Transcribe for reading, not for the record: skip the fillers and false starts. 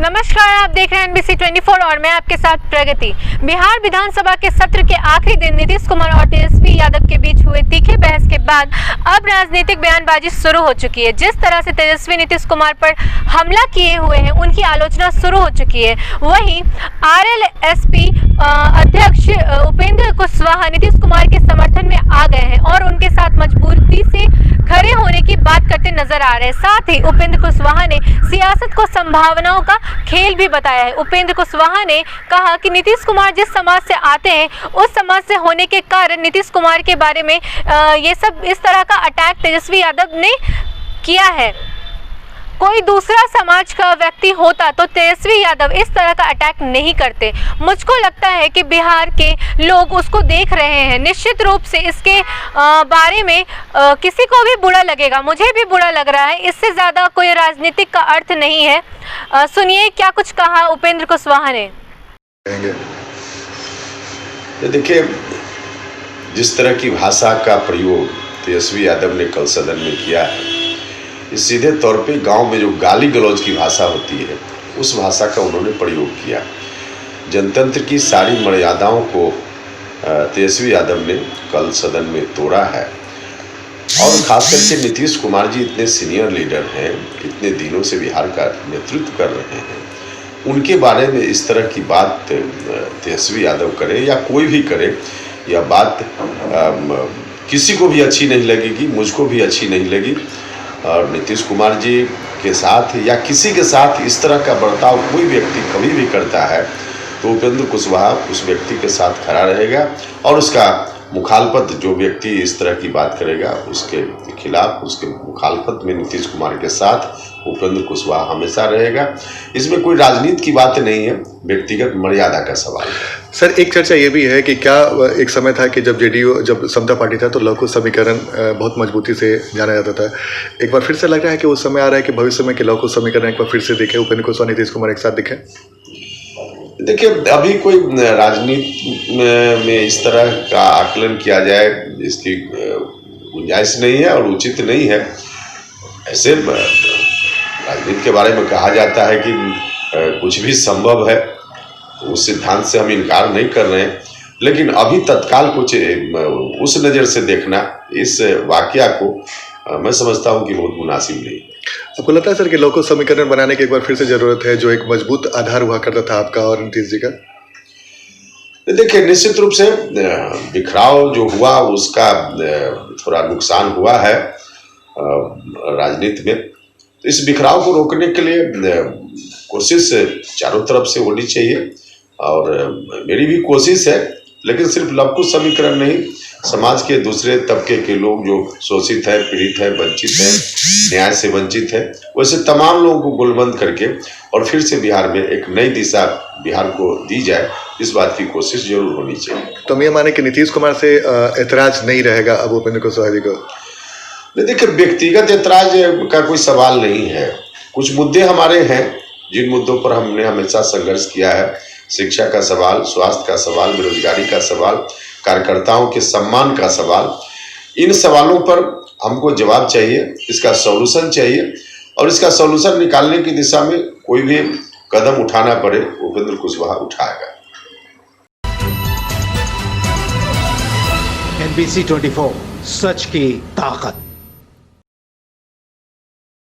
नमस्कार, आप देख रहे हैं NBC 24 और मैं आपके साथ प्रगति। बिहार विधानसभा के सत्र के आखिरी दिन नीतीश कुमार और तेजस्वी यादव के बीच हुए तीखे बहस के बाद अब राजनीतिक बयानबाजी शुरू हो चुकी है। जिस तरह से तेजस्वी नीतीश कुमार पर हमला किए हुए हैं, उनकी आलोचना शुरू हो चुकी है। वहीं RLSP अध्यक्ष उपेंद्र कुशवाहा नीतीश कुमार के समर्थन में आ गए हैं और उनके साथ मजबूती से खड़े होने की बात करते नजर आ रहे हैं। साथ ही उपेंद्र कुशवाहा ने सियासत को संभावनाओं का खेल भी बताया है। उपेंद्र कुशवाहा ने कहा कि नीतीश कुमार जिस समाज से आते हैं, उस समाज से होने के कारण नीतीश कुमार के बारे में ये सब इस तरह का अटैक तेजस्वी यादव ने किया है। कोई दूसरा समाज का व्यक्ति होता तो तेजस्वी यादव इस तरह का अटैक नहीं करते। मुझको लगता है कि बिहार के लोग उसको देख रहे हैं। निश्चित रूप से इसके बारे में किसी को भी बुरा लगेगा, मुझे भी बुरा लग रहा है। इससे ज़्यादा कोई राजनीतिक का अर्थ नहीं है। सुनिए क्या कुछ कहा उपेंद्र कुशवाहा ने। देखिए, जिस तरह की भाषा का प्रयोग तेजस्वी यादव ने कल सदन में किया है, सीधे तौर पे गांव में जो गाली गलौज की भाषा होती है, उस भाषा का उन्होंने प्रयोग किया। जनतंत्र की सारी मर्यादाओं को तेजस्वी यादव ने कल सदन में तोड़ा है। और खास करके नीतीश कुमार जी इतने सीनियर लीडर हैं, इतने दिनों से बिहार का नेतृत्व कर रहे हैं, उनके बारे में इस तरह की बात तेजस्वी यादव करे या कोई भी करे, यह बात किसी को भी अच्छी नहीं लगेगी, मुझको भी अच्छी नहीं लगी। और नीतीश कुमार जी के साथ या किसी के साथ इस तरह का बर्ताव कोई व्यक्ति कभी भी करता है तो उपेंद्र कुशवाहा उस व्यक्ति के साथ खड़ा रहेगा और उसका मुखालफत, जो व्यक्ति इस तरह की बात करेगा उसके खिलाफ, उसके मुखालफत में नीतीश कुमार के साथ उपेंद्र कुशवाहा हमेशा रहेगा। इसमें कोई राजनीति की बात नहीं है, व्यक्तिगत मर्यादा का सवाल है। सर, एक चर्चा ये भी है कि क्या एक समय था कि जब समता पार्टी था तो लघु समीकरण बहुत मजबूती से जाना जाता था। एक बार फिर से लग रहा है कि उस समय आ रहा है कि भविष्य में कि लघु समीकरण एक बार फिर से दिखे, उपेंद्र कुशवाहा नीतीश कुमार एक साथ दिखे। देखिए, अभी कोई राजनीति में इस तरह का आकलन किया जाए, इसकी गुंजाइश नहीं है और उचित नहीं है। ऐसे राजनीति के बारे में कहा जाता है कि कुछ भी संभव है, उस सिद्धांत से हम इनकार नहीं कर रहे हैं, लेकिन अभी तत्काल कुछ उस नज़र से देखना इस वाकया को मैं समझता हूं कि बहुत मुनासिब नहीं। आपको लगता है सर कि लघु समीकरण बनाने की एक बार फिर से जरूरत है, जो एक मजबूत आधार हुआ करता था आपका और नीतीश जी का? देखिए, निश्चित रूप से बिखराव जो हुआ उसका थोड़ा नुकसान हुआ है राजनीति में। तो इस बिखराव को रोकने के लिए कोशिश चारों तरफ से होनी चाहिए और मेरी भी कोशिश है, लेकिन सिर्फ लघु समीकरण नहीं, समाज के दूसरे तबके के लोग जो शोषित है, पीड़ित है, वंचित है, न्याय से वंचित है, वैसे तमाम लोगों को गोलबंद करके और फिर से बिहार में एक नई दिशा बिहार को दी जाए, इस बात की कोशिश जरूर होनी चाहिए। तो हम ये माने कि नीतीश कुमार से ऐतराज नहीं रहेगा अब उपेंद्र कुशवाहा जी को? देखिए, व्यक्तिगत ऐतराज का कोई सवाल नहीं है। कुछ मुद्दे हमारे हैं जिन मुद्दों पर हमने हमेशा संघर्ष किया है। शिक्षा का सवाल, स्वास्थ्य का सवाल, बेरोजगारी का सवाल, कार्यकर्ताओं के सम्मान का सवाल, इन सवालों पर हमको जवाब चाहिए, इसका सॉल्यूशन चाहिए और इसका सॉल्यूशन निकालने की दिशा में कोई भी कदम उठाना पड़े, उपेंद्र कुशवाहा उठाएगा। NBC 24, सच की ताकत।